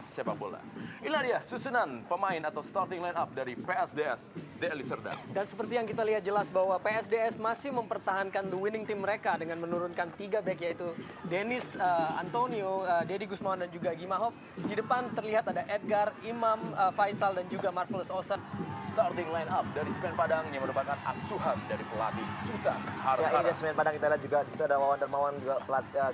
sepak bola. Inilah dia susunan pemain atau starting line up dari PSDS Deli Serdang. Dan seperti yang kita lihat jelas bahwa PSDS masih mempertahankan the winning team mereka dengan menurunkan 3 back yaitu Dennis, Antonio, Deddy Gusman dan juga Gimahop. Di depan terlihat ada Edgar, Imam, Faisal dan juga Marvelous Osa. Starting line up dari Semen Padang yang merupakan asuhan dari pelatih Sultan Ya, ini Harhara. dari Semen Padang kita lihat juga di situ ada Wawan Darmawan juga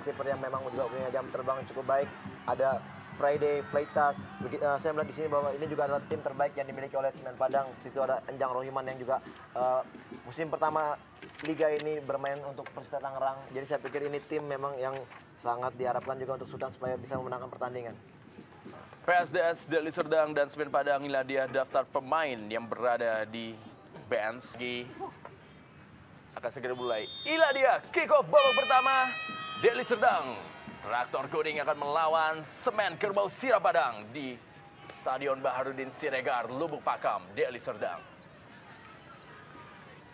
kiper yang memang juga punya jam terbang yang cukup baik. Ada Friday, Fleitas. Saya melihat di sini bahwa ini juga adalah tim terbaik yang dimiliki oleh Semen Padang. Di situ ada Enjang Rohiman yang juga musim pertama liga ini bermain untuk Persita Tangerang. Jadi saya pikir ini tim memang yang sangat diharapkan juga untuk Sultan supaya bisa memenangkan pertandingan. PSDS Deli Serdang dan Semen Padang, inilah dia daftar pemain yang berada di bench. Akan segera mulai. Inilah dia kick off babak pertama. Deli Serdang, Traktor Kuning akan melawan Semen Kerbau Sirah Padang di Stadion Baharudin Siregar, Lubuk Pakam, Deli Serdang.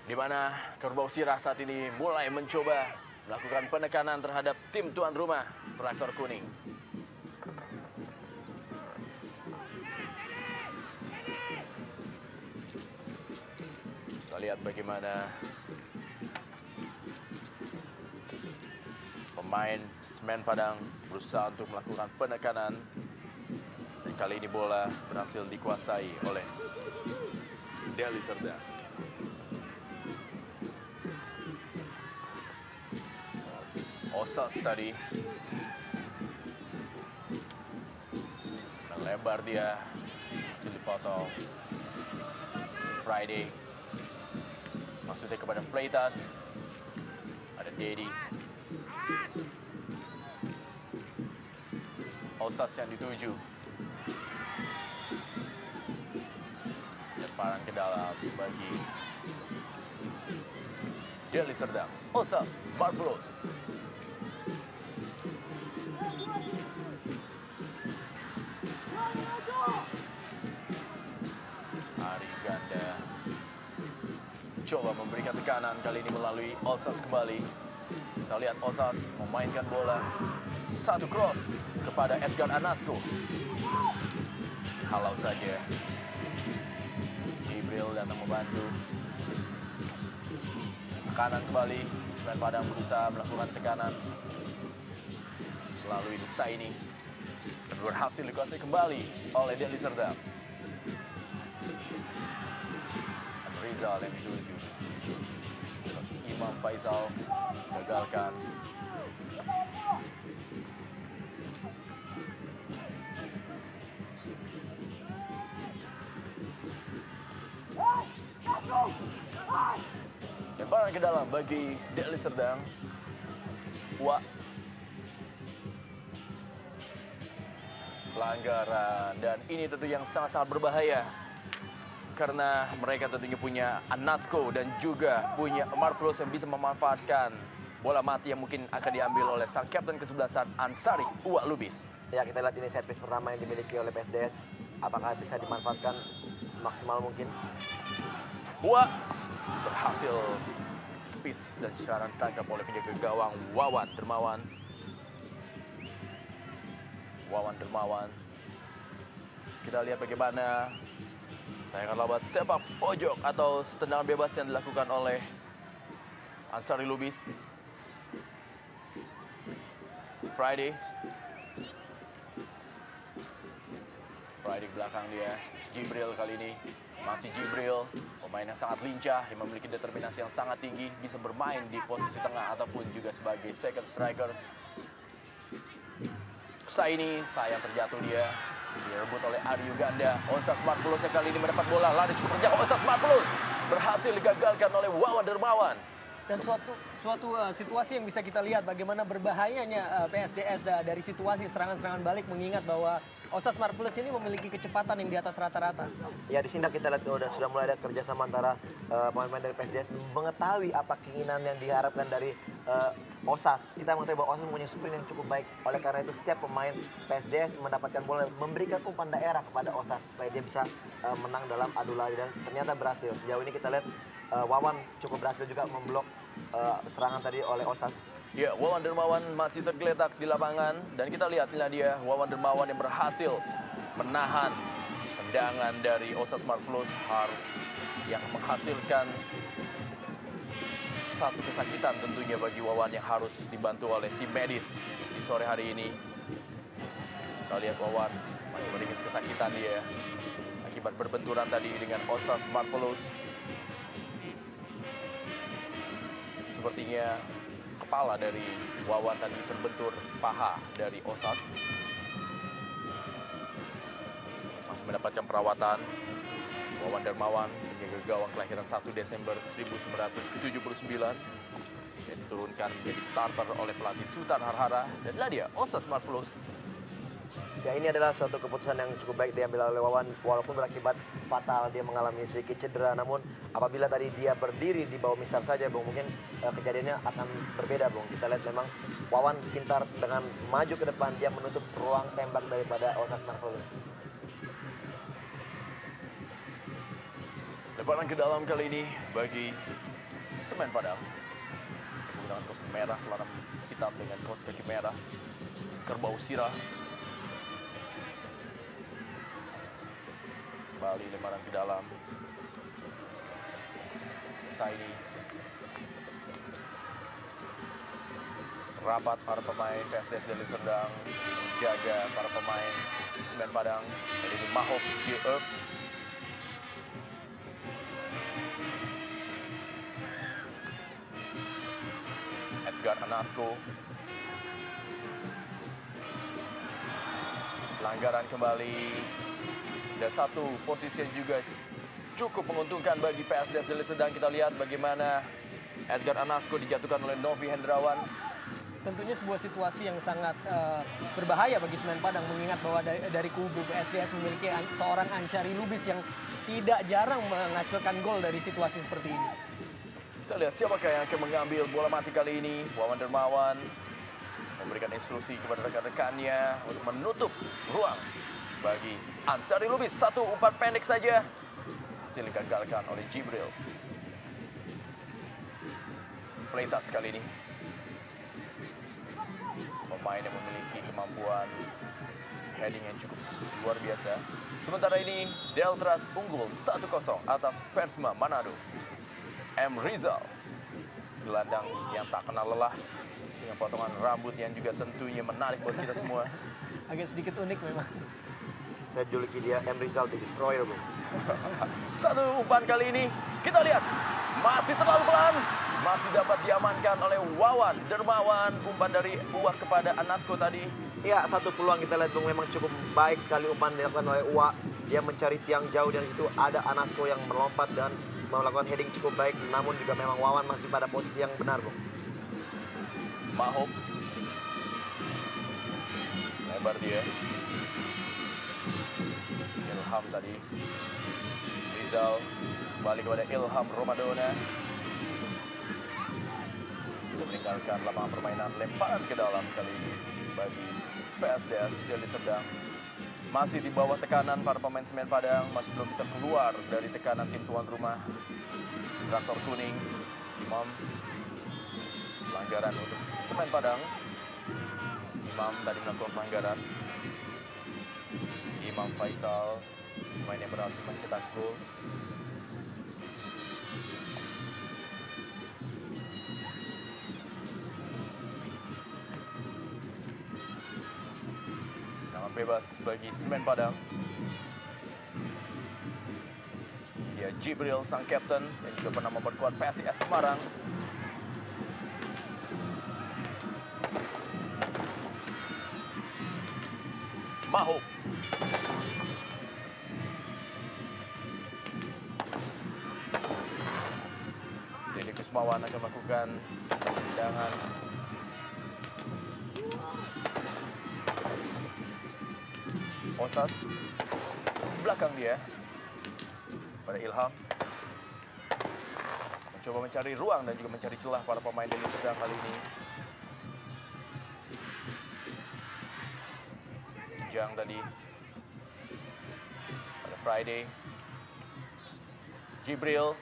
Di mana Kerbau Sirah saat ini mulai mencoba melakukan penekanan terhadap tim tuan rumah Traktor Kuning. Kita lihat bagaimana pemain Semen Padang berusaha untuk melakukan penekanan. Dan kali ini bola berhasil dikuasai oleh Deli Serdang. Osas tadi melebar dia, hasil dipotong. Friday maksudnya kepada Fleitas. Ada Dedi. Osas yang dituju. Lemparan ke dalam bagi Deli Serdang. Osas, Marvelous. Ari Ganda coba memberikan tekanan kali ini melalui Osas kembali. Kita lihat Osas memainkan bola. Satu cross kepada Edgar Anasco. Halau saja. Jibril datang membantu. Tekanan kembali. Semen Padang berusaha melakukan tekanan melalui Desaini. Dan berhasil dikuasai kembali oleh Deli Serdang. Rizal yang dituju. Imam Faisal gagalkan. Lemparan ke dalam bagi Deli Serdang. Pelanggaran, dan ini tentu yang sangat-sangat berbahaya karena mereka tentunya punya Anasco dan juga punya Marvelous yang bisa memanfaatkan bola mati yang mungkin akan diambil oleh sang kapten kesebelasan Ansari Uwak Lubis. Ya, kita lihat ini set piece pertama yang dimiliki oleh PSDS. Apakah bisa dimanfaatkan semaksimal mungkin? Berhasil tepis dan sekarang tangkap oleh penjaga gawang Wawan Dermawan. Kita lihat bagaimana tayangan lawan sepak pojok atau tendangan bebas yang dilakukan oleh Ansari Lubis. Friday belakang dia. Jibril kali ini. Masih Jibril, pemain yang sangat lincah, yang memiliki determinasi yang sangat tinggi, bisa bermain di posisi tengah ataupun juga sebagai second striker. Saini, sayang terjatuh dia. Direbut oleh Aryu Ganda. Osas Marvelous yang kali ini mendapat bola. Lari cukup terjauh. Osas Marvelous berhasil digagalkan oleh Wawan Dermawan. Dan suatu situasi yang bisa kita lihat bagaimana berbahayanya PSDS dari situasi serangan-serangan balik, mengingat bahwa Osas Marvelous ini memiliki kecepatan yang di atas rata-rata. Ya, di sini kita lihat sudah mulai ada kerjasama antara pemain-pemain dari PSDS mengetahui apa keinginan yang diharapkan dari Osas. Kita mengetahui bahwa Osas mempunyai sprint yang cukup baik. Oleh karena itu setiap pemain PSDS mendapatkan bola, memberikan umpan daerah kepada Osas supaya dia bisa menang dalam adu lari, dan ternyata berhasil. Sejauh ini kita lihat Wawan cukup berhasil juga memblok serangan tadi oleh Osas. Ya, Wawan Dermawan masih tergeletak di lapangan dan kita lihat inilah dia Wawan Dermawan yang berhasil menahan tendangan dari Osas Marvelous yang menghasilkan satu kesakitan tentunya bagi Wawan yang harus dibantu oleh tim medis di sore hari ini. Kita lihat Wawan masih meringis kesakitan dia akibat berbenturan tadi dengan Osas Marvelous. Sepertinya kepala dari Wawan tadi terbentur paha dari Osas. Masih mendapatkan perawatan. Wawan Dermawan, penjaga gawang kelahiran 1 Desember 1979. Yang diturunkan menjadi starter oleh pelatih Sultan Harhara. Dan inilah dia, Osas Marvelous. Ya, ini adalah suatu keputusan yang cukup baik diambil oleh Wawan, walaupun berakibat fatal dia mengalami sedikit cedera. Namun apabila tadi dia berdiri di bawah misar saja, Bung, mungkin kejadiannya akan berbeda, Bung. Kita lihat memang Wawan pintar dengan maju ke depan, dia menutup ruang tembak daripada Osas Marvelous. Lebaran ke dalam kali ini bagi Semen Padang. Menggunakan kaos merah, celana hitam dengan kaos kaki merah. Kerbau Sirah. Kembali lebaran ke dalam. Saini. Rapat para pemain PSDS Deli Serdang. Jaga para pemain Semen Padang. Kali ini Mahop di Earth. Edgar Anasko. Pelanggaran kembali. Dan satu posisi yang juga cukup menguntungkan bagi PSDS Deli Serdang. Kita lihat bagaimana Edgar Anasko dijatuhkan oleh Novi Hendrawan. Tentunya sebuah situasi yang sangat berbahaya bagi Semen Padang, mengingat bahwa dari kubu PSDS memiliki seorang Ansyari Lubis yang tidak jarang menghasilkan gol dari situasi seperti ini. Kita lihat siapakah yang akan mengambil bola mati kali ini. Wawan Dermawan memberikan instruksi kepada rekan-rekannya untuk menutup ruang bagi Ansyari Lubis. Satu umpan pendek saja. Hasil digagalkan oleh Jibril. Fleitas kali ini. Pemain yang memiliki kemampuan heading yang cukup luar biasa. Sementara ini Deltras unggul 1-0 atas Persema Manado. M. Rizal, gelandang yang tak kenal lelah dengan potongan rambut yang juga tentunya menarik buat kita semua. Agak sedikit unik memang. Saya juluki dia M. Rizal the Destroyer, Bung. Satu umpan kali ini kita lihat masih terlalu pelan, masih dapat diamankan oleh Wawan Dermawan. Umpan dari Uwak kepada Anasko tadi. Ya, satu peluang kita lihat, Bung, memang cukup baik sekali umpan dilakukan oleh Uwa. Dia mencari tiang jauh, dan di situ ada Anasko yang melompat dan melakukan heading cukup baik. Namun juga memang Wawan masih pada posisi yang benar, Bung. Mahop. Lebar dia. Ilham tadi. Rizal balik kepada Ilham Romadona. Sudah meninggalkan lapangan permainan. Lemparan ke dalam kali ini bagi PSDS Deli Serdang. Masih di bawah tekanan para pemain Semen Padang, masih belum bisa keluar dari tekanan tim tuan rumah. Traktor kuning, Imam. Pelanggaran untuk Semen Padang. Imam tadi melakukan pelanggaran. Imam Faisal, pemain yang berhasil mencetak gol. Bebas bagi Semen Padang. Dia Jibril sang kapten yang juga pernah memperkuat PSIS Semarang. Mahub. Deli Kusmawan akan melakukan tendangan. Osas belakang dia pada Ilham, mencoba mencari ruang dan juga mencari celah para pemain Deli Serdang kali ini. Jang tadi pada Friday. Jibril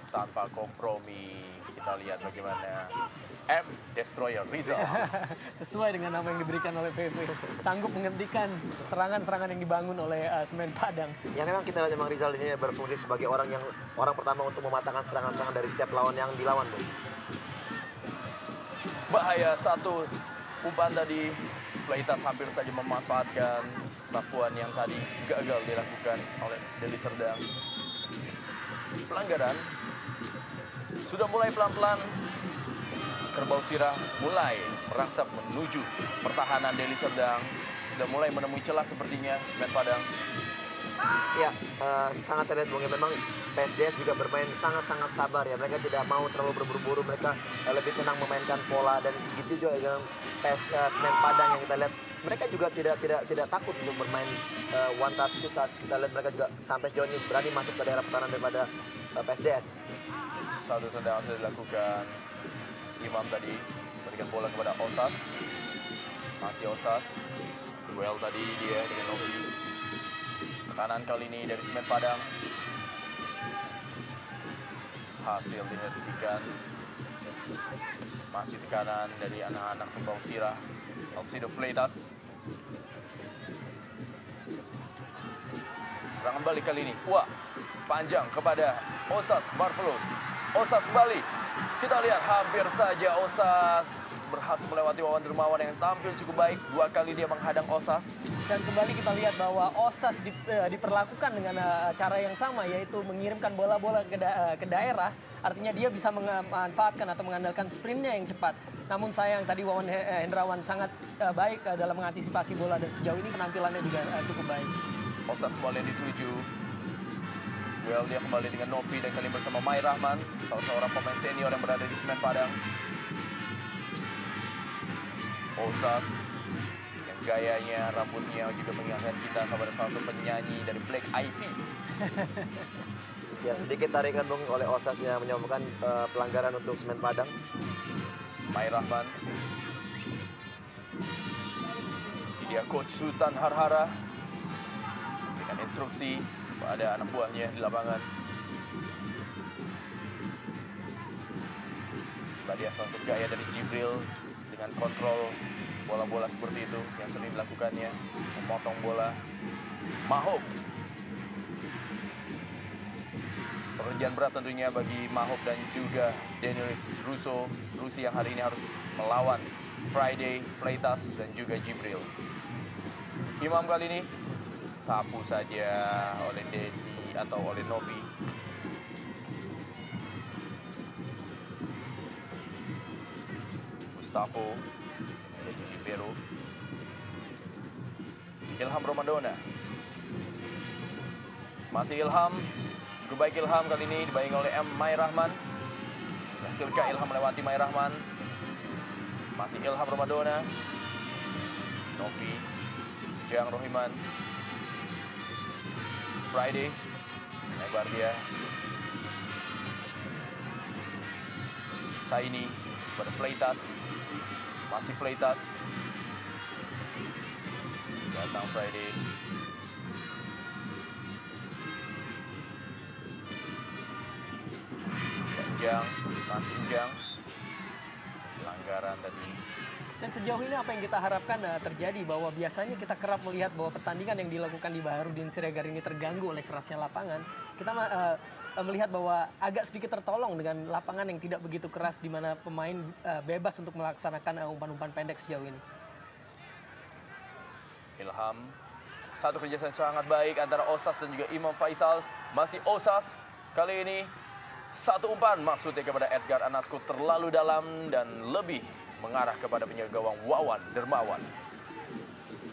tanpa kompromi. Kita Kita lihat bagaimana M Destroyer Rizal. Sesuai dengan nama yang diberikan oleh VV, sanggup menghentikan serangan-serangan yang dibangun oleh Semen Padang. Ya memang kita lihat memang Rizal di sini berfungsi sebagai orang pertama untuk mematahkan serangan-serangan dari setiap lawan yang dilawan, Bung. Bahaya satu umpan tadi. Fleitas hampir saja memanfaatkan sapuan yang tadi gagal dilakukan oleh Deli Serdang. Pelanggaran sudah mulai pelan-pelan. Kerbau Sirah mulai merangsek menuju pertahanan Deli Serdang. Sudah mulai menemui celah sepertinya Semen Padang. Ya, sangat terlihat Bung, ya memang PSDS juga bermain sangat-sangat sabar ya. Mereka tidak mau terlalu berburu-buru, mereka lebih tenang memainkan pola, dan gitu juga dengan Semen Padang yang kita lihat. Mereka juga tidak takut untuk bermain one touch, two touch. Kita lihat mereka juga sampai sejauh ini berani masuk ke daerah pertahanan daripada PSDS. Satu tendangan sudah dilakukan. Imam tadi berikan bola kepada Osas. Masih Osas. Duel tadi dia dengan Novi. Tekanan kali ini dari Semen Padang. Hasil dihentikan. Masih tekanan dari anak-anak Kerbau Sirah. Alcido Fleitas. Serangan balik kali ini. Wah, panjang kepada Osas Marvelous. Osas kembali. Kita lihat hampir saja Osas berhasil melewati Wawan Dermawan yang tampil cukup baik. 2 kali dia menghadang Osas. Dan kembali kita lihat bahwa Osas diperlakukan dengan cara yang sama, yaitu mengirimkan bola-bola ke daerah. Artinya dia bisa memanfaatkan atau mengandalkan sprintnya yang cepat. Namun sayang tadi Wawan Hendrawan sangat baik dalam mengantisipasi bola, dan sejauh ini penampilannya juga cukup baik. Osas kembali dituju. Well, dia kembali dengan Novi dan kali bersama Mai Rahman, salah seorang pemain senior yang berada di Semen Padang. Osas yang gayanya, rambutnya juga mengingatkan kita kepada salah satu penyanyi dari Black Eyed Peas. Ya, sedikit tarikan Bung oleh Osas yang menyebabkan pelanggaran untuk Semen Padang. Mai Rahman. Dia Coach Sultan Harhara dengan instruksi pada anak buahnya di lapangan. Tadi asal gaya dari Jibril dengan kontrol bola-bola seperti itu yang sering dilakukannya, memotong bola. Mahop. Pekerjaan berat tentunya bagi Mahop dan juga Denilis Rusi yang hari ini harus melawan Friday, Fleitas, dan juga Jibril. Imam kali ini sapu saja oleh Dedi atau oleh Novi. Gustavo dari libero. Ilham Romadona. Masih Ilham. Cukup baik Ilham kali ini dibayangi oleh Mai Rahman. Berhasilkah Ilham melewati Mai Rahman? Masih Ilham Romadona. Novi. Jang Rohiman. Friday. Lebar dia. Saini pada Fleitas. Masih Fleitas. Datang Friday. Jang, masih Jang. Pelanggaran tadi. Dan sejauh ini apa yang kita harapkan terjadi, bahwa biasanya kita kerap melihat bahwa pertandingan yang dilakukan di Baharudin Siregar ini terganggu oleh kerasnya lapangan. Kita melihat bahwa agak sedikit tertolong dengan lapangan yang tidak begitu keras, di mana pemain bebas untuk melaksanakan umpan-umpan pendek sejauh ini. Ilham, satu kerjasama sangat baik antara Osas dan juga Imam Faisal. Masih Osas kali ini. Satu umpan maksudnya kepada Edgar Anasku terlalu dalam dan lebih mengarah kepada penjaga gawang Wawan Dermawan.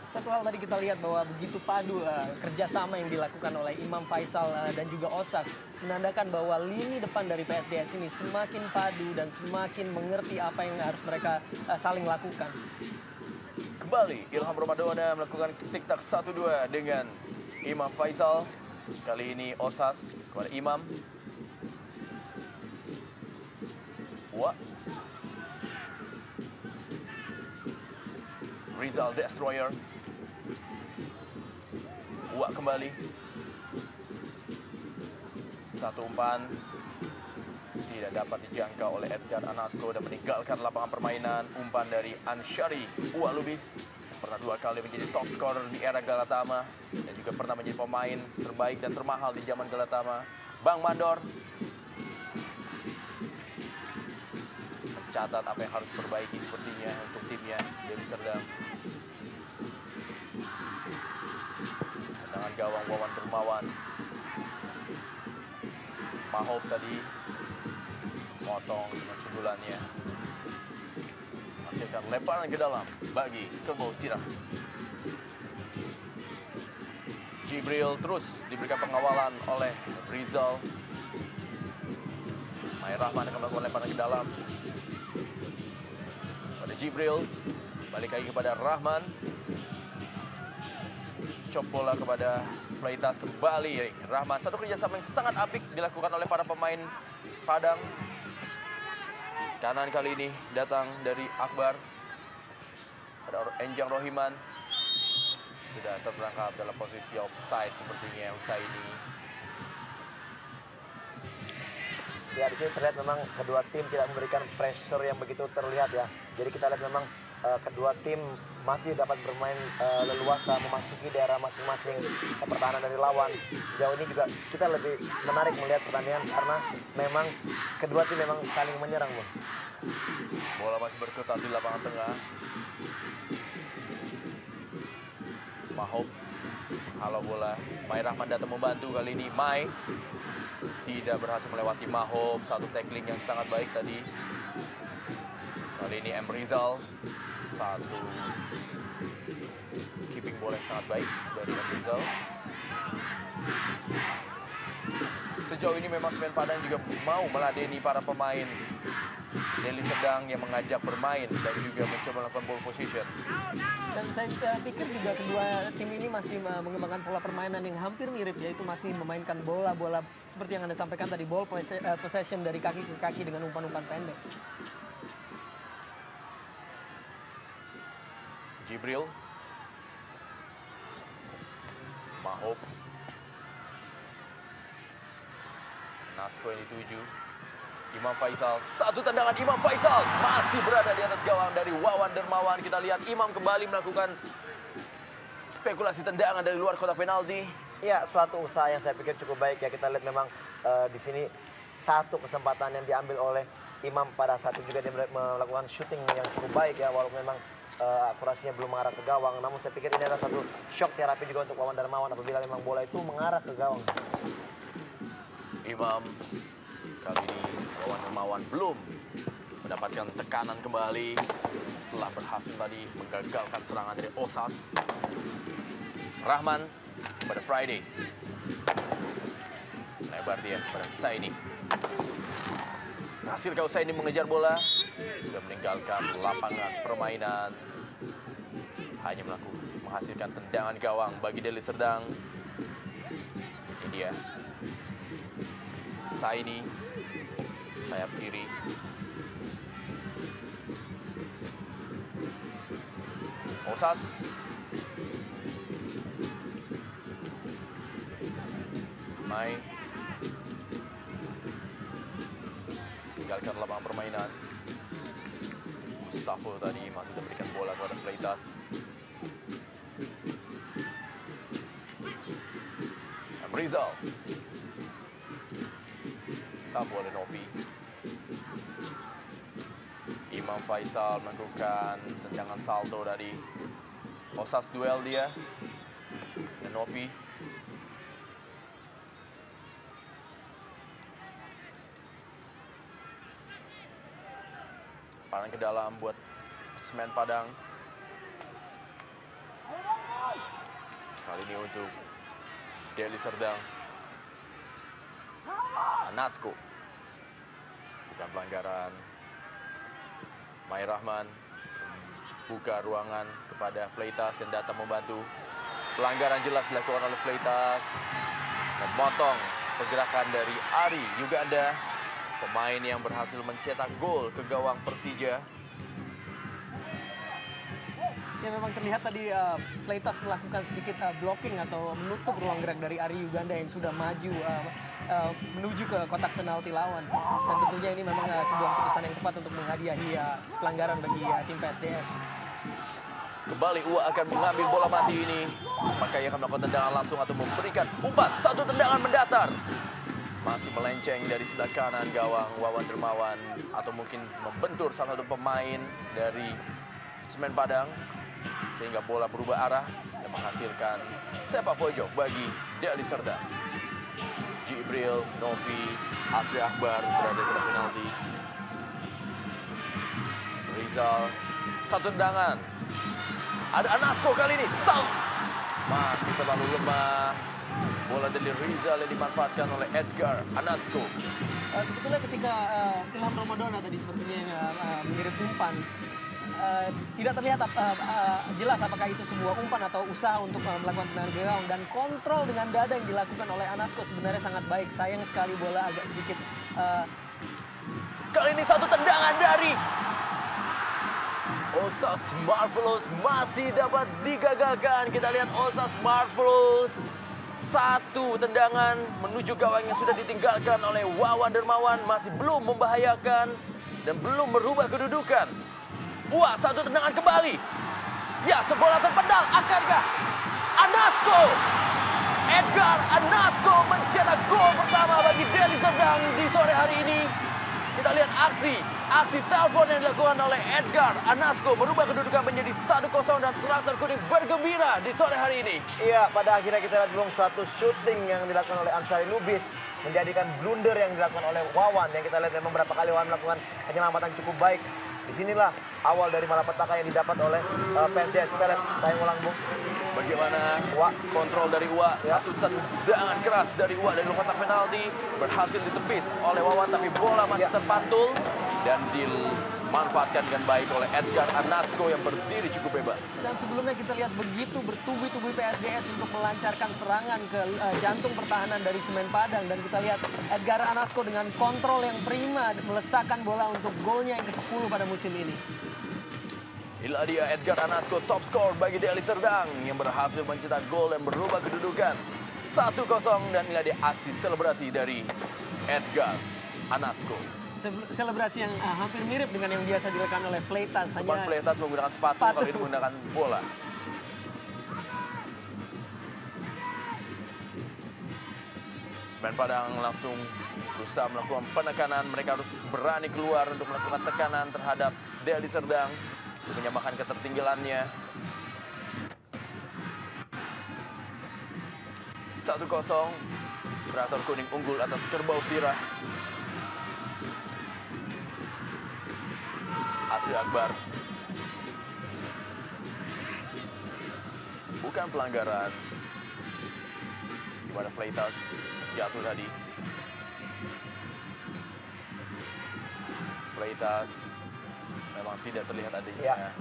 Satu hal tadi kita lihat bahwa begitu padu kerjasama yang dilakukan oleh Imam Faisal dan juga Osas, menandakan bahwa lini depan dari PSDS ini semakin padu dan semakin mengerti apa yang harus mereka saling lakukan. Kembali Ilham Romadona melakukan tik-tak 1-2 dengan Imam Faisal. Kali ini Osas kepada Imam. Wah. Rizal Destroyer. Wah kembali. Satu umpan. tidak dapat dijangkau oleh Edgar Anasko dan meninggalkan lapangan permainan. Umpan dari Ansyari Uwalubis yang pernah 2 kali menjadi top scorer di era Galatama dan juga pernah menjadi pemain terbaik dan termahal di zaman Galatama. Bang Mandor mencatat apa yang harus diperbaiki sepertinya untuk timnya Deli Serdang. Tendangan gawang Wawan Dermawan. Mahob tadi potong dengan sundulannya, hasilkan lemparan ke dalam bagi Kerbau Sirah. Jibril terus diberikan pengawalan oleh Rizal. Mai Rahman akan melakukan lemparan ke dalam pada Jibril, balik lagi kepada Rahman, cop bola kepada Fleitas kembali. Rahman, satu kerjasama yang sangat apik dilakukan oleh para pemain Padang. Kanan kali ini datang dari Akbar. Ada Enjang Rohiman. Sudah terperangkap dalam posisi offside sepertinya usai ini. Ya, di sini terlihat memang kedua tim tidak memberikan pressure yang begitu terlihat ya. Jadi kita lihat memang kedua tim masih dapat bermain leluasa memasuki daerah masing-masing pertahanan dari lawan. Sejauh ini juga kita lebih menarik melihat pertandingan karena memang kedua tim memang saling menyerang, Bung. Bola masih berkutat di lapangan tengah. Mahob halau bola. Mai Rahman datang membantu kali ini. Mai tidak berhasil melewati Mahob. Satu tackling yang sangat baik tadi. Kali ini M. Rizal. Satu keeping bola yang sangat baik dari M. Rizal. Sejauh ini memang Semen Padang juga mau meladeni para pemain Deli Serdang yang mengajak bermain dan juga mencoba melakukan ball position. Dan saya pikir juga kedua tim ini masih mengembangkan pola permainan yang hampir mirip, yaitu masih memainkan bola-bola seperti yang Anda sampaikan tadi, ball possession dari kaki ke kaki dengan umpan-umpan pendek. Jibril, Mahob, Nasko yang dituju, Imam Faisal, satu tendangan Imam Faisal masih berada di atas gawang dari Wawan Dermawan. Kita lihat Imam kembali melakukan spekulasi tendangan dari luar kotak penalti. Ya, suatu usaha yang saya pikir cukup baik ya. Kita lihat memang di sini satu kesempatan yang diambil oleh Imam pada saat itu juga dia melakukan shooting yang cukup baik ya, walaupun memang akurasinya belum mengarah ke gawang. Namun saya pikir ini adalah satu shock terapi juga untuk Wawan Darmawan apabila memang bola itu mengarah ke gawang. Imam kali ini Wawan Darmawan belum mendapatkan tekanan kembali setelah berhasil tadi menggagalkan serangan dari Osas. Rahman pada Friday. Lebar dia pada Husaini. Hasilkah Husaini mengejar bola? Sudah meninggalkan lapangan permainan. Hanya menghasilkan tendangan gawang bagi Deli Serdang. Ini dia. Husaini. Sayap kiri. Osas. Mai. Tinggalkan lapangan permainan. Mustafa tadi masih memberikan bola kepada Fleitas. M. Rizal. Samuel Lenovi. Imam Faisal melakukan tendangan salto dari Osas, duel dia. Lenovi. Paran ke dalam buat Semen Padang. Kali ini untuk Deli Serdang. Nasko. Bukan pelanggaran. Mai Rahman buka ruangan kepada Fleitas yang datang membantu. Pelanggaran jelas dilakukan oleh Fleitas. Memotong pergerakan dari Ari Uganda. Pemain yang berhasil mencetak gol ke gawang Persija. Ya memang terlihat tadi Fleitas melakukan sedikit blocking atau menutup ruang gerak dari Ari Uganda yang sudah maju menuju ke kotak penalti lawan. Dan tentunya ini memang sebuah keputusan yang tepat untuk menghadiahi pelanggaran bagi tim PSDS. Kembali Ua akan mengambil bola mati ini. Maka ia akan melakukan tendangan langsung atau memberikan umpan. Satu tendangan mendatar. Masih melenceng dari sebelah kanan gawang Wawan Dermawan. Atau mungkin membentur salah satu pemain dari Semen Padang. Sehingga bola berubah arah dan menghasilkan sepak pojok bagi Deli Serdang. Jibril, Novi, Asri Akbar berada di kotak penalti. Rizal, satu tendangan. Ada Anasko kali ini, masih terlalu lemah. Bola dari Rizal yang dimanfaatkan oleh Edgar Anasko. Sebetulnya ketika Ilham Ramadana tadi sepertinya mengirim umpan, tidak terlihat jelas apakah itu sebuah umpan atau usaha untuk melakukan tendangan ke gawang, dan kontrol dengan dada yang dilakukan oleh Anasko sebenarnya sangat baik. Sayang sekali bola agak sedikit Kali ini satu tendangan dari Osas Marvelous masih dapat digagalkan. Kita lihat Osas Marvelous. Satu tendangan menuju gawang yang sudah ditinggalkan oleh Wawan Dermawan. Masih belum membahayakan dan belum merubah kedudukan. Wah, satu tendangan kembali. Ya, sebola terpendal. Akankah Anasko? Edgar Anasko mencetak gol pertama bagi Deli Serdang di sore hari ini. Kita lihat aksi telepon yang dilakukan oleh Edgar Anasko merubah kedudukan menjadi 1-0 dan Traktor Kuning bergembira di sore hari ini. Iya, pada akhirnya kita lihat belum suatu shooting yang dilakukan oleh Ansari Lubis menjadikan blunder yang dilakukan oleh Wawan, yang kita lihat memang beberapa kali Wawan melakukan penyelamatan cukup baik. Disinilah awal dari malapetaka yang didapat oleh PSDS. Kita lihat tayang ulang, Bung. Bagaimana Ua. kontrol dari Ua, Ya. satu tendangan keras dari Ua dari kotak penalti berhasil ditepis oleh Wawan, tapi bola masih Ya. terpantul dan dimanfaatkan dengan baik oleh Edgar Anasko yang berdiri cukup bebas. Dan sebelumnya kita lihat begitu bertubi-tubi PSDS untuk melancarkan serangan ke jantung pertahanan dari Semen Padang. Dan kita lihat Edgar Anasko dengan kontrol yang prima melesakkan bola untuk golnya yang ke-10 pada musim ini. Inilah dia Edgar Anasko, top skor bagi Deli Serdang yang berhasil mencetak gol dan berubah kedudukan 1-0. Dan inilah dia aksi selebrasi dari Edgar Anasko. Selebrasi yang hampir mirip dengan yang biasa dilakukan oleh Fleitas. Sempat Fleitas menggunakan sepatu, kali ini menggunakan bola. Semen Padang langsung berusaha melakukan penekanan. Mereka harus berani keluar untuk melakukan tekanan terhadap Deli Serdang untuk menyamakan ketertinggalannya. 1-0. Traktor Kuning unggul atas Kerbau Sirah. Asri Akbar. Bukan pelanggaran. Di mana Fleitas jatuh tadi. Fleitas memang tidak terlihat adanya. Ya.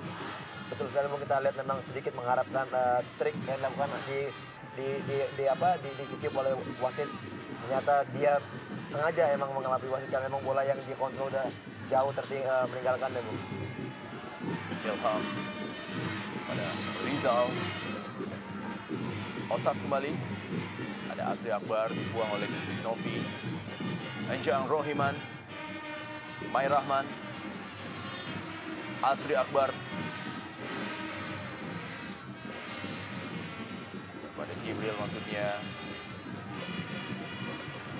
Betul sekali, Bung. Kita lihat memang sedikit mengharapkan trik yang dilakukan dikutip oleh wasit. Ternyata dia sengaja emang mengelabui wasit karena memang bola yang dia kontrol udah jauh meninggalkan deh, Bung. Ilham pada Rizal. Osas kembali. Ada Asri Akbar dibuang oleh Novi. Enjang Rohiman. Mai Rahman. Asri Akbar. Pada Jibril maksudnya.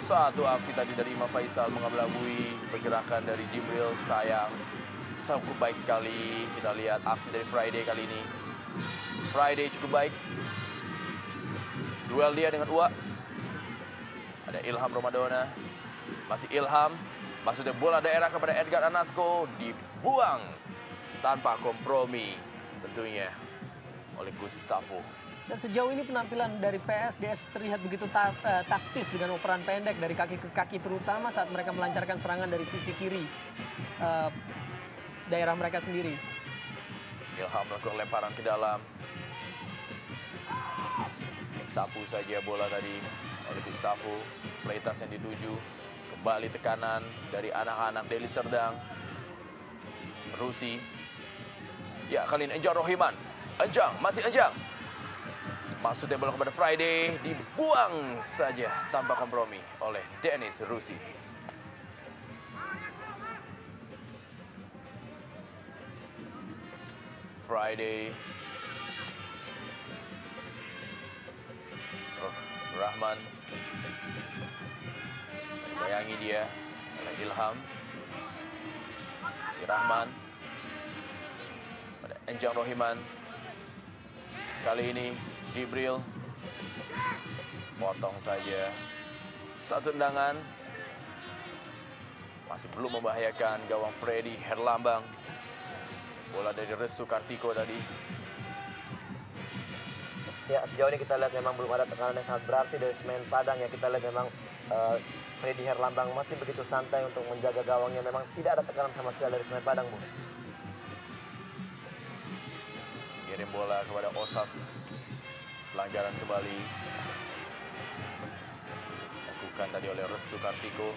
Satu aksi tadi dari Imam Faisal mengelabui pergerakan dari Jibril. Sayang. Cukup baik sekali. Kita lihat aksi dari Friday kali ini. Friday cukup baik. Duel dia dengan Ua. Ada Ilham Ramadana. Masih Ilham. Maksudnya bola daerah kepada Edgar Anasko. Dibuang tanpa kompromi tentunya oleh Gustavo. Dan sejauh ini penampilan dari PSDS terlihat begitu taktis dengan operan pendek dari kaki ke kaki, terutama saat mereka melancarkan serangan dari sisi kiri daerah mereka sendiri. Ilham melakukan lemparan ke dalam. Sapu saja bola tadi oleh Gustavo. Fleitas yang dituju. Kembali tekanan dari anak-anak Deli Serdang. Rusi. Ya, kali ini Enjar Rohiman. Enjang, masih Enjang. Maksudnya bola kepada Friday, dibuang saja tanpa kompromi oleh Dennis Rusi. Friday. Rahman. Bayangi dia oleh Ilham. Si Rahman. Pada Enjang Rohiman. Kali ini Jibril. Potong saja. Satu tendangan. Masih belum membahayakan gawang Freddy Herlambang. Bola dari Restu Kartiko tadi. Ya, sejauh ini kita lihat memang belum ada tekanan yang sangat berarti dari Semen Padang ya. Kita lihat memang Freddy Herlambang masih begitu santai untuk menjaga gawangnya. Memang tidak ada tekanan sama sekali dari Semen Padang, Bu. Kirim bola kepada Osas. Pelanggaran kembali. Lakukan tadi oleh Restu Kartiko.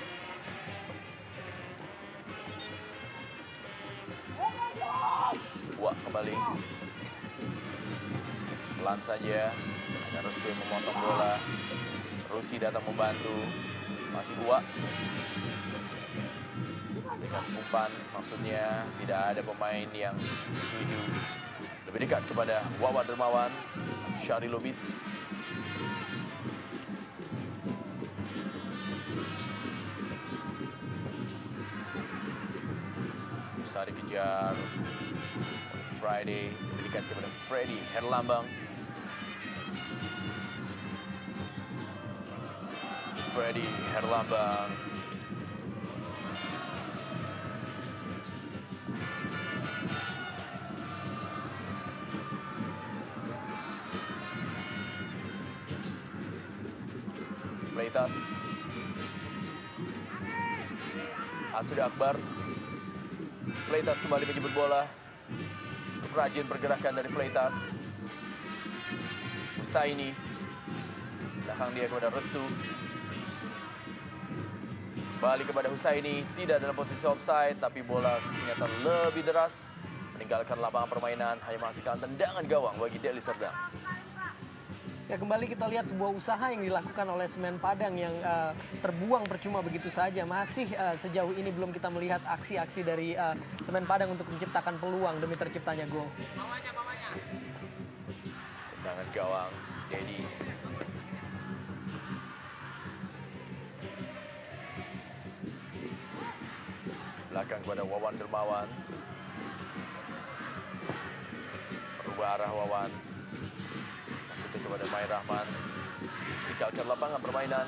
Wah, kembali. Pelan saja. Hanya Restu yang memotong bola. Rusi datang membantu. Masih Wah. Berikan umpan, maksudnya tidak ada pemain yang setuju. Lebih dekat kepada Wawan Dermawan. Syahri Lubis. Bisa dikejar. Friday diberikan kepada Freddy Herlambang. Freddy Herlambang. Fleitas. Asri Akbar. Fleitas kembali menjemput bola. Cukup rajin pergerakan dari Fleitas. Husaini. Belakang dia kepada Restu. Balik kepada Husaini. Tidak dalam posisi offside, tapi bola ternyata lebih deras. Meninggalkan lapangan permainan. Hanya menghasilkan tendangan gawang bagi Deli Serdang. Ya, kembali kita lihat sebuah usaha yang dilakukan oleh Semen Padang yang terbuang percuma begitu saja. Masih sejauh ini belum kita melihat aksi-aksi dari Semen Padang untuk menciptakan peluang demi terciptanya gol. Tendangan gawang Dedi. Belakang kepada Wawan Dermawan. Berubah arah Wawan. Kepada Mai Rahman. Tinggalkan lapangan permainan.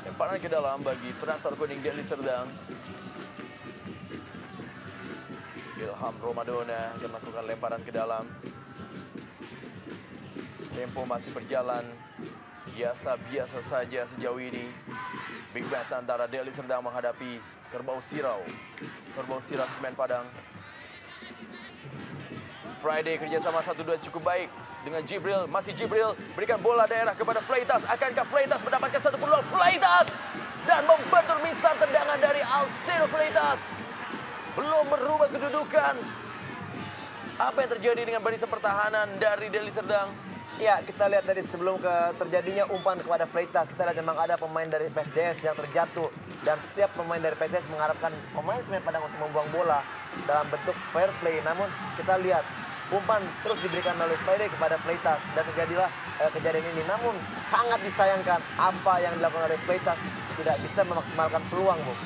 Lemparan ke dalam bagi traktor kuning Deli Serdang. Ilham Romadona akan melakukan lemparan ke dalam. Tempo masih berjalan. Biasa-biasa saja sejauh ini. Big match antara Deli Serdang menghadapi Kerbau Sirau. Kerbau Sirau Semen Padang. Friday kerjasama 1-2 cukup baik. Dengan Jibril, masih Jibril, berikan bola daerah kepada Fleitas. Akankah Fleitas mendapatkan satu peluang? Fleitas! Dan membentur misar tendangan dari Alcino Fleitas. Belum merubah kedudukan. Apa yang terjadi dengan barisan pertahanan dari Deli Serdang? Ya, kita lihat dari sebelum terjadinya umpan kepada Fleitas, kita lihat memang ada pemain dari PSDS yang terjatuh. Dan setiap pemain dari PSDS mengharapkan pemain Semen Padang untuk membuang bola dalam bentuk fair play. Namun kita lihat umpan terus diberikan oleh Friday kepada Fleitas dan terjadilah kejadian ini. Namun sangat disayangkan apa yang dilakukan oleh Fleitas tidak bisa memaksimalkan peluang, Bu.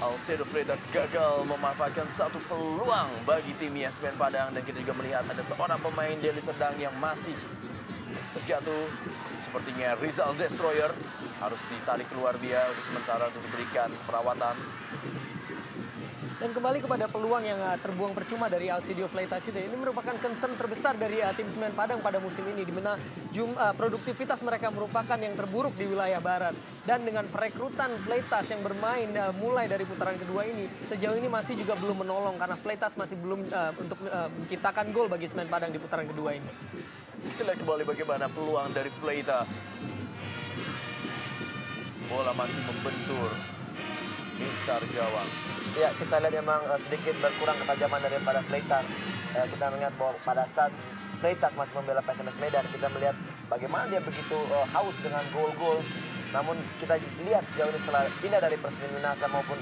Alcedo Fleitas gagal memanfaatkan satu peluang bagi tim Semen Padang, dan kita juga melihat ada seorang pemain Deli Serdang yang masih terjatuh. Sepertinya Rizal Destroyer harus ditarik keluar dia untuk sementara untuk diberikan perawatan. Dan kembali kepada peluang yang terbuang percuma dari Alcidio Fleitas itu. Ini merupakan concern terbesar dari tim Semen Padang pada musim ini, di mana produktivitas mereka merupakan yang terburuk di wilayah barat. Dan dengan perekrutan Fleitas yang bermain mulai dari putaran kedua ini, sejauh ini masih juga belum menolong karena Fleitas masih belum untuk menciptakan gol bagi Semen Padang di putaran kedua ini. Kita lihat kembali bagaimana peluang dari Fleitas. Bola masih membentur. Mister Gawang. Ya, kita lihat memang sedikit berkurang ketajaman daripada Fleitas. Kita melihat bahwa pada saat Fleitas masih membela PSMS Medan, kita melihat bagaimana dia begitu haus dengan gol-gol. Namun kita lihat sejauh ini setelah pindah dari Persemian Minasa maupun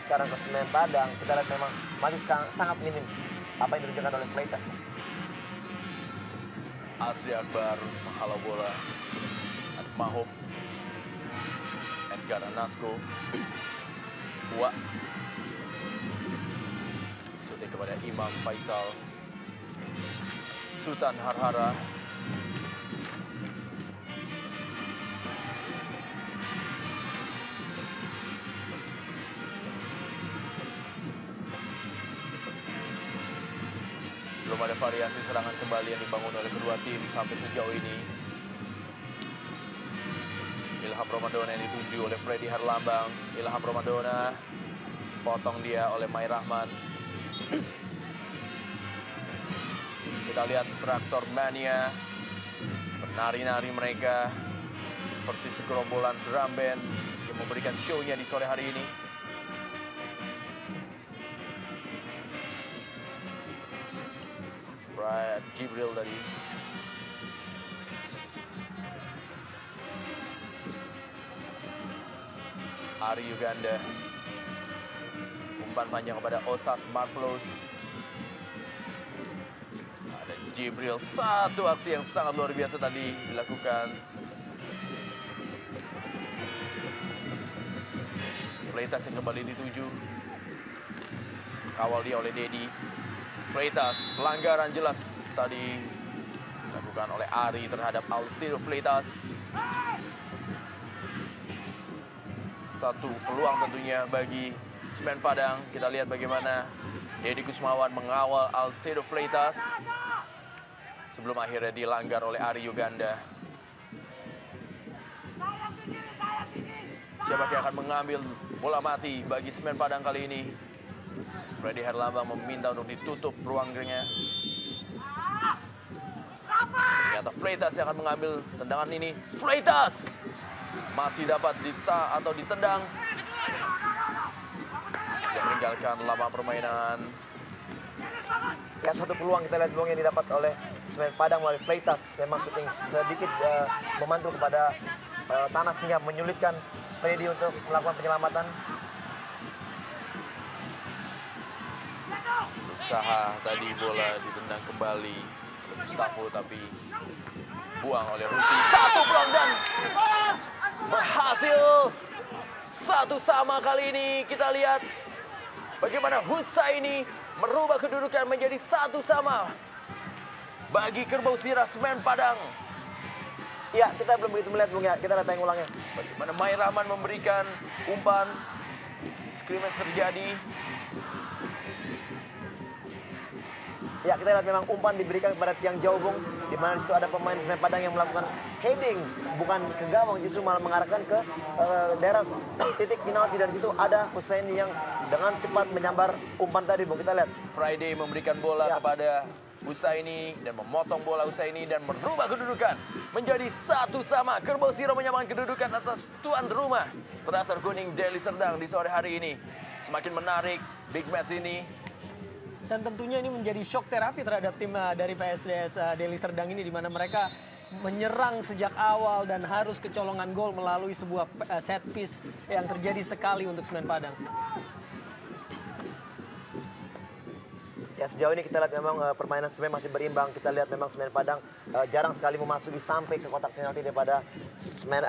sekarang ke Semen Padang, kita lihat memang masih sangat minim apa yang ditunjukkan oleh Fleitas. Asri Akbar menghalau bola. Ada Mahom. Edgar Anasko. Tua. Shooting kepada Imam Faisal. Sultan Harhara. Belum ada variasi serangan kembali yang dibangun oleh kedua tim sampai sejauh ini. Ilham Romadona yang dituju oleh Freddy Herlambang. Ilham Romadona potong dia oleh Mai Rahman. Kita lihat Traktor Mania menari-nari mereka seperti segerombolan drum band yang memberikan show-nya di sore hari ini. Fred Jibril tadi. Ari Uganda. Umpan panjang kepada Osas Marvelous. Ada Jibril. Satu aksi yang sangat luar biasa tadi dilakukan. Fleitas yang kembali dituju. Kawal dia oleh Dedi. Fleitas, pelanggaran jelas tadi dilakukan oleh Ari terhadap Alciro Fleitas. Satu peluang tentunya bagi Semen Padang. Kita lihat bagaimana Dedi Kusmawan mengawal Alciro Fleitas sebelum akhirnya dilanggar oleh Ari Uganda. Siapa yang akan mengambil bola mati bagi Semen Padang kali ini? Freddy Herlambang meminta untuk ditutup ruangnya. Ternyata Fleitas yang akan mengambil tendangan ini. Fleitas masih dapat ditendang. Sudah meninggalkan lapangan permainan. Ya, satu peluang kita lihat peluang yang didapat oleh Semen Padang melalui Fleitas. Memang syuting sedikit memantul kepada tanah sehingga menyulitkan Freddy untuk melakukan penyelamatan. Usaha tadi bola ditendang kembali oleh Mustafa tapi buang oleh Ruti. Satu peluang dan berhasil. Satu sama kali ini. Kita lihat bagaimana Husaini merubah kedudukan menjadi satu sama bagi Kerbau Sirah Semen Padang. Ya, kita belum begitu melihat Bung ya. Kita lihat yang ulangnya. Bagaimana Mai Rahman memberikan umpan. Scrimmage terjadi. Ya, kita lihat memang umpan diberikan kepada tiang jauh, Bung, di mana di situ ada pemain Semen Padang yang melakukan heading, bukan ke gawang, justru malah mengarahkan ke daerah titik final. Tidak di situ ada Husaini yang dengan cepat menyambar umpan tadi, Bung. Kita lihat. Friday memberikan bola Ya. kepada Husaini dan memotong bola Husaini dan merubah kedudukan menjadi satu sama. Kerbau Sirah menyamakan kedudukan atas tuan rumah Traktor Kuning Deli Serdang di sore hari ini. Semakin menarik big match ini. Dan tentunya ini menjadi shock terapi terhadap tim dari PSDS Deli Serdang ini, di mana mereka menyerang sejak awal dan harus kecolongan gol melalui sebuah set piece yang terjadi sekali untuk Semen Padang. Ya, sejauh ini kita lihat memang permainan Semen masih berimbang. Kita lihat memang Semen Padang jarang sekali memasuki sampai ke kotak penalti daripada Semen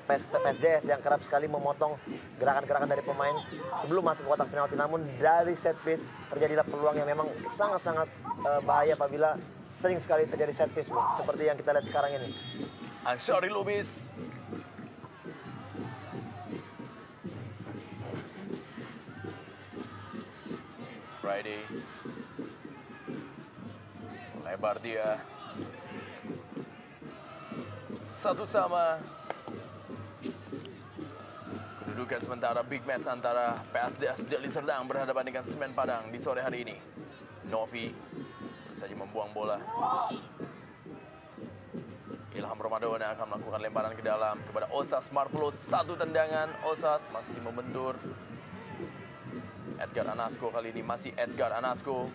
PSDS yang kerap sekali memotong gerakan-gerakan dari pemain sebelum masuk ke kotak penalti. Namun dari set piece terjadilah peluang yang memang sangat-sangat bahaya apabila sering sekali terjadi set piece, Bung, seperti yang kita lihat sekarang ini. Ansyari Lubis. Friday. Lebar dia. Satu sama. Kedudukan sementara big match antara PSDS Deli Serdang berhadapan dengan Semen Padang di sore hari ini. Novi saja membuang bola. Ilham Romadona akan melakukan lemparan ke dalam kepada Osas Marvelous. Satu tendangan, Osas masih membentur. Edgar Anasko kali ini, masih Edgar Anasko.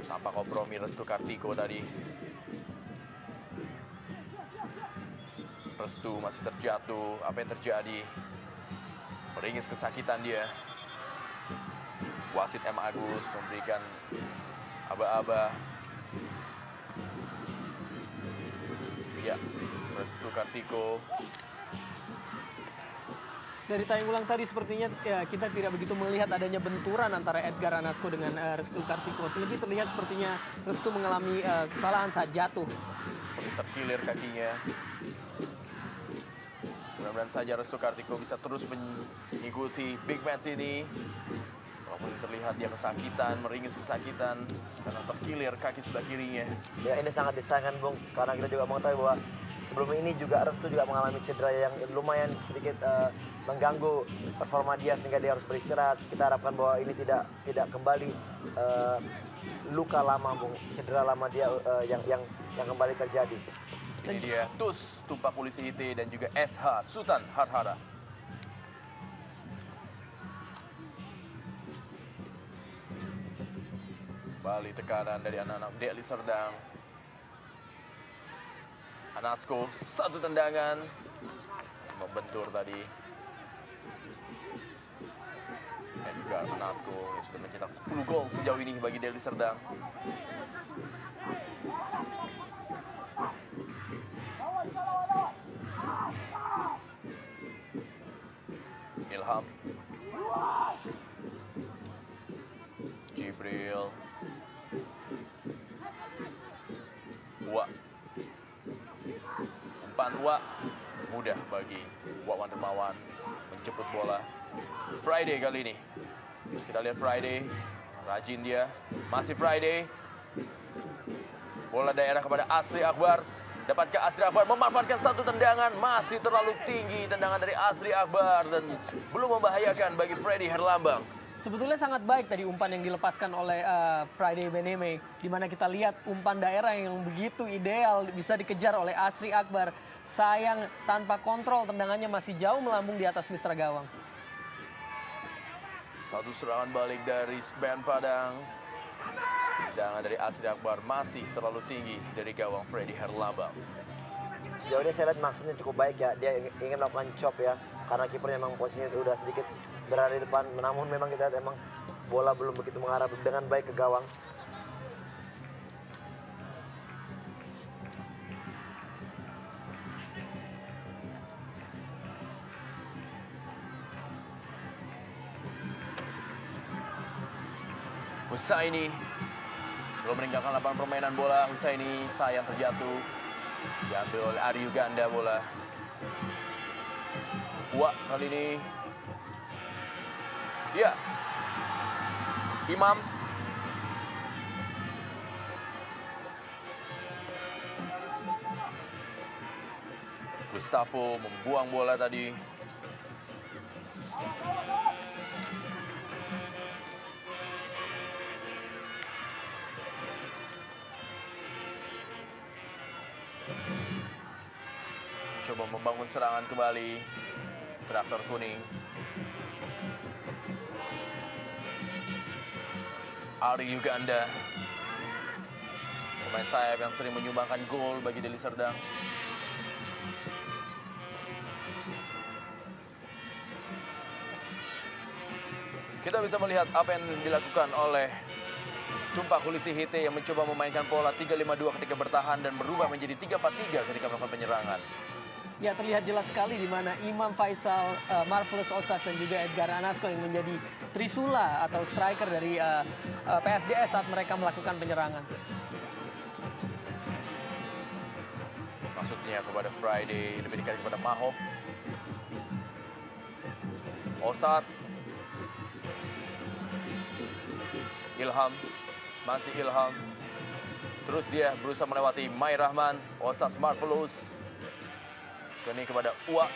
Tanpa kompromi Restu Kartiko tadi. Restu masih terjatuh. Apa yang terjadi? Meringis kesakitan dia. Wasit M. Agus memberikan aba-aba. Ya, Restu Kartiko. Dari tayang ulang tadi sepertinya ya, kita tidak begitu melihat adanya benturan antara Edgar Anasko dengan Restu Kartiko. Lebih terlihat sepertinya Restu mengalami kesalahan saat jatuh. Seperti terkilir kakinya. Mudah-mudahan saja Restu Kartiko bisa terus mengikuti big match ini. Walaupun terlihat dia kesakitan, meringis kesakitan karena terkilir kaki sebelah kirinya. Ya ini sangat disayangkan Bung, karena kita juga mengetahui bahwa sebelum ini juga Restu juga mengalami cedera yang lumayan sedikit mengganggu performa dia sehingga dia harus beristirahat. Kita harapkan bahwa ini tidak kembali luka lama Bung, cedera lama dia yang kembali terjadi. Ini dia TUS Tumpak Polisi IT dan juga SH Sultan Harhara. Kembali tekanan dari anak-anak Deli Serdang. Anasko, satu tendangan. Membentur tadi. Edgar Anasko yang sudah mencetak 10 gol sejauh ini bagi Deli Serdang. Ilham. Jibril. Wak. Umpan Wak. Mudah bagi Wawan Dermawan menjemput bola. Friday kali ini. Kita lihat Friday. Rajin dia. Masih Friday. Bola daerah kepada Asri Akbar. Dapatkah Asri Akbar memanfaatkan satu tendangan? Masih terlalu tinggi tendangan dari Asri Akbar dan belum membahayakan bagi Freddy Herlambang. Sebetulnya sangat baik tadi umpan yang dilepaskan oleh Friday Beneme, di mana kita lihat umpan daerah yang begitu ideal bisa dikejar oleh Asri Akbar. Sayang tanpa kontrol tendangannya masih jauh melambung di atas Mitra Gawang. Satu serangan balik dari Sben Padang. Tendangan dari Asri Akbar masih terlalu tinggi dari gawang Freddy Herlambang. Sejauh ini saya lihat maksudnya cukup baik ya, dia ingin melakukan chop ya, karena kipernya memang posisinya udah sedikit berada di depan, namun memang kita lihat emang bola belum begitu mengarah dengan baik ke gawang. Husaini belum meninggalkan lapangan permainan bola. Husaini sayang terjatuh. Diambil oleh Ari Uganda bola. Wak kali ini. Ya. Imam. Gustavo membuang bola tadi. Coba membangun serangan kembali. Traktor kuning. Ari Uganda. Pemain sayap yang sering menyumbangkan gol bagi Deli Serdang. Kita bisa melihat apa yang dilakukan oleh Tumpak Polisi Hite yang mencoba memainkan pola 3-5-2 ketika bertahan dan berubah menjadi 3-4-3 ketika melakukan penyerangan. Ya, terlihat jelas sekali di mana Imam Faisal, Marvelous Osas dan juga Edgar Anasko yang menjadi trisula atau striker dari PSDS saat mereka melakukan penyerangan. Maksudnya kepada Friday, lebih dekat kepada Mahop. Osas. Ilham. Masih Ilham. Terus dia berusaha melewati Mai Rahman. Osas Marvelous. Ini kepada Uwa.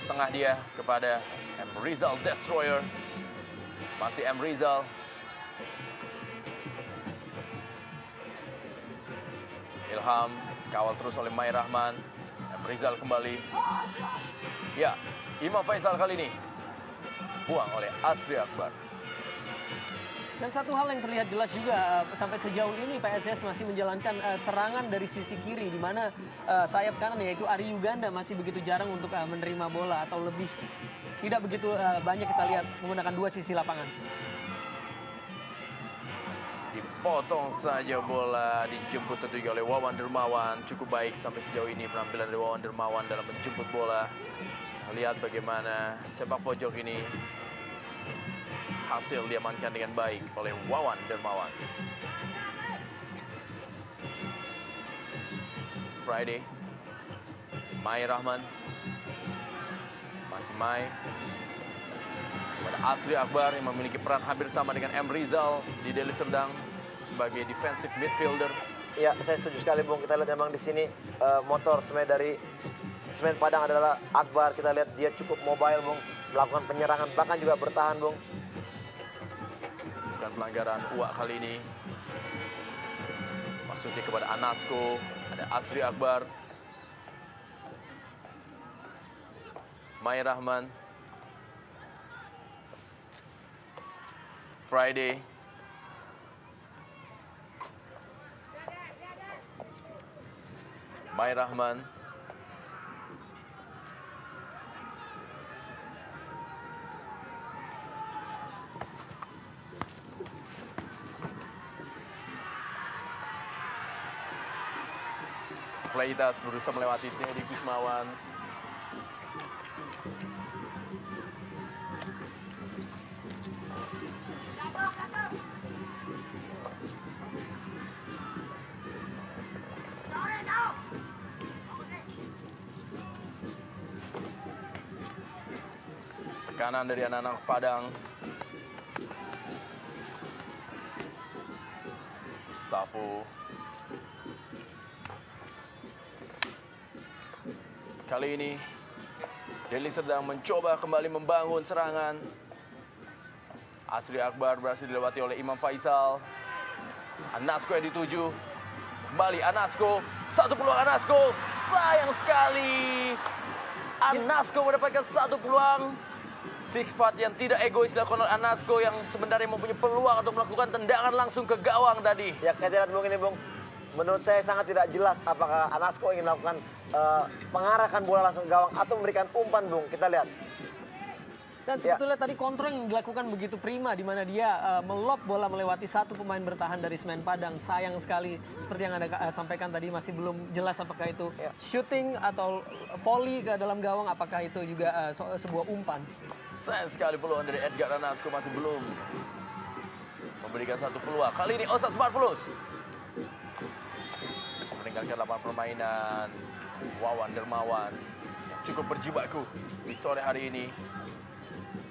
Tengah dia kepada M. Rizal Destroyer. Masih M. Rizal. Ilham kawal terus oleh Mai Rahman. M. Rizal kembali. Ya, Imam Faisal kali ini buang oleh Asri Akbar. Dan satu hal yang terlihat jelas juga sampai sejauh ini PSDS masih menjalankan serangan dari sisi kiri di mana sayap kanan yaitu Ari Uganda masih begitu jarang untuk menerima bola atau lebih tidak begitu banyak kita lihat menggunakan dua sisi lapangan. Dipotong saja bola, dijemput tentunya oleh Wawan Dermawan. Cukup baik sampai sejauh ini penampilan dari Wawan Dermawan dalam menjemput bola. Lihat bagaimana sepak pojok ini hasil diamankan dengan baik oleh Wawan Dermawan. Friday, Mai Rahman, masih Mai. Kepada Asri Akbar yang memiliki peran hampir sama dengan M. Rizal di Deli Serdang sebagai defensive midfielder. Ya, saya setuju sekali, Bung. Kita lihat memang di sini motor semen dari Semen Padang adalah Akbar. Kita lihat dia cukup mobile, Bung, melakukan penyerangan bahkan juga bertahan, Bung. Bukan pelanggaran Uwak kali ini. Maksudnya kepada Anasko, ada Asri Akbar, Mai Rahman, Friday, Mai Rahman, Fleitas berusaha melewati Dedi Gusmawan. Tekanan dari anak-anak Padang. Gustavo. Kali ini Deli Serdang mencoba kembali membangun serangan. Asri Akbar berhasil dilewati oleh Imam Faisal. Anasko yang dituju. Kembali Anasko. Satu peluang Anasko. Sayang sekali. Anasko mendapatkan satu peluang. Sifat yang tidak egois dilakukan oleh Anasko yang sebenarnya mempunyai peluang untuk melakukan tendangan langsung ke gawang tadi. Ya, kita lihat, Bung, ini, Bung. Menurut saya sangat tidak jelas apakah Anasko ingin melakukan mengarahkan bola langsung ke gawang atau memberikan umpan, Bung. Kita lihat. Dan sebetulnya tadi kontrol yang dilakukan begitu prima di mana dia melop bola melewati satu pemain bertahan dari Semen Padang. Sayang sekali seperti yang Anda sampaikan tadi masih belum jelas apakah itu shooting atau volley ke dalam gawang, apakah itu juga sebuah umpan. Sayang sekali peluang dari Edgar Anasko masih belum memberikan satu peluang. Kali ini Osas Marvelous meninggalkan lapangan permainan. Wawan Dermawan cukup berjibaku di sore hari ini.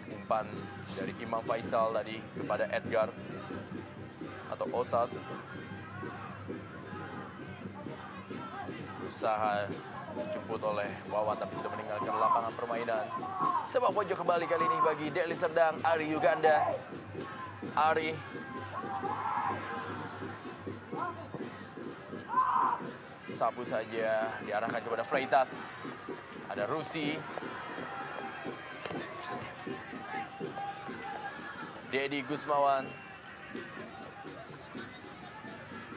Umpan dari Imam Faisal tadi kepada Edgar atau Osas. Usaha dijemput oleh Wawan tapi sudah meninggalkan lapangan permainan. Sepak pojok kembali kali ini bagi Deli Serdang, Ari Uganda. Ari sapu saja diarahkan kepada Freitas. Ada Rusi. Dedi Gusmawan.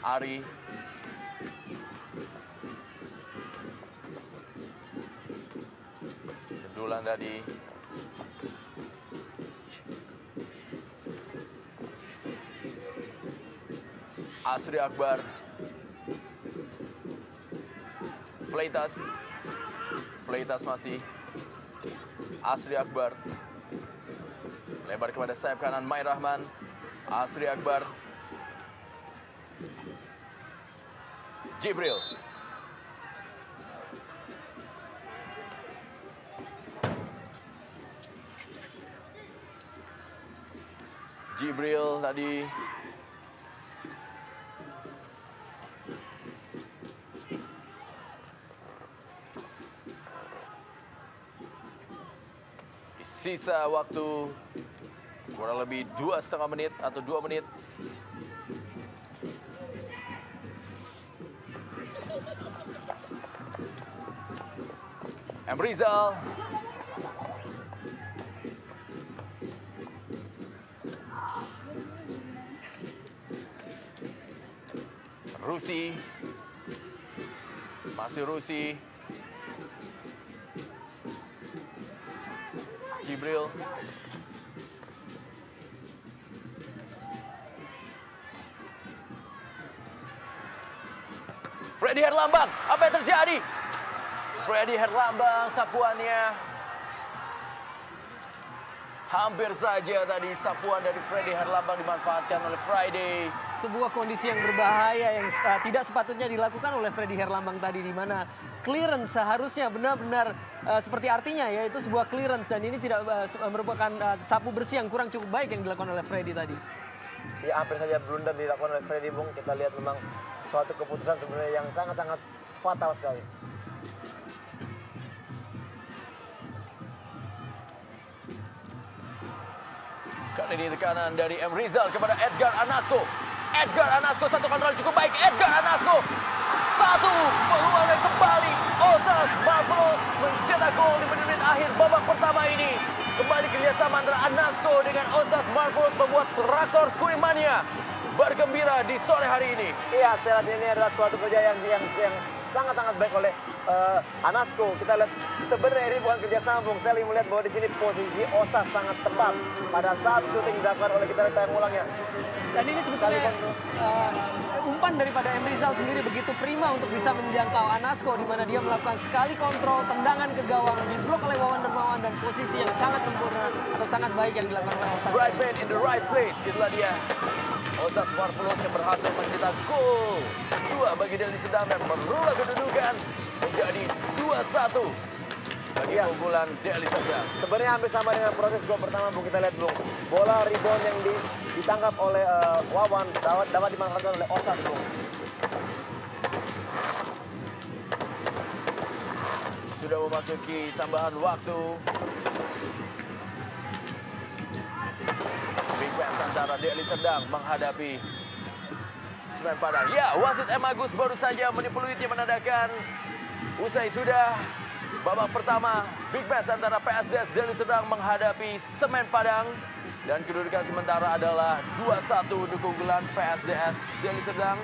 Ari. Sendulan tadi. Asri Akbar. Fleitas. Fleitas masih. Asri Akbar. Lebar kepada sayap kanan Mai Rahman. Asri Akbar. Jibril. Jibril tadi. Sisa waktu kurang lebih 2,5 menit atau 2 menit. M. Rizal. Rusi. Masih Rusi. Jibril. Freddy Herlambang, apa yang terjadi? Freddy Herlambang, sapuannya. Hampir saja tadi sapuan dari Freddy Herlambang dimanfaatkan oleh Friday. Sebuah kondisi yang berbahaya yang tidak sepatutnya dilakukan oleh Freddy Herlambang tadi, di mana clearance seharusnya benar-benar seperti artinya ya itu sebuah clearance, dan ini tidak merupakan sapu bersih yang kurang cukup baik yang dilakukan oleh Freddy tadi. Ya hampir saja blunder dilakukan oleh Freddy, Bung. Kita lihat memang suatu keputusan sebenarnya yang sangat-sangat fatal sekali. Kali ini tekanan dari M. Rizal kepada Edgar Anasko. Edgar Anasko, satu kontrol cukup baik. Edgar Anasko, satu peluang dan kembali Osas Marvelous mencetak gol di menit akhir babak pertama ini. Kembali kerjasama antara Anasko dengan Osas Marvelous membuat Traktor Kuimania bergembira di sore hari ini. Iya, saya lihat ini adalah suatu kerja yang sangat-sangat baik oleh Anasko. Kita lihat sebenarnya ini bukan kerja sambung. Saya melihat bahwa di sini posisi Osas sangat tepat pada saat syuting dilakukan oleh kita lihat tayang ulangnya. Dan ini sebetulnya umpan daripada M. Rizal sendiri begitu prima untuk bisa menjangkau Anasko, di mana dia melakukan sekali kontrol, tendangan ke gawang, diblok oleh Wawan Dermawan, dan posisi yang sangat sempurna atau sangat baik yang dilakukan oleh Osas. Right man in the right place, itulah dia. Osas Marvelous yang berhasil mencetak gol kedua bagi Deli Serdang dan merubah kedudukan menjadi 2-1 bagi keunggulan Deli Serdang. Sebenarnya hampir sama dengan proses gol pertama, Bung. Kita lihat, Bung. Bola rebound yang ditangkap oleh Wawan dapat dimanfaatkan oleh Osas, Bung. Sudah memasuki tambahan waktu. Big Match antara Deli Serdang menghadapi Semen Padang. Ya, wasit M. Agus baru saja menipu peluitnya menandakan usai sudah babak pertama. Big Match antara PSDS Deli Serdang menghadapi Semen Padang. Dan kedudukan sementara adalah 2-1 untuk keunggulan PSDS Deli Serdang.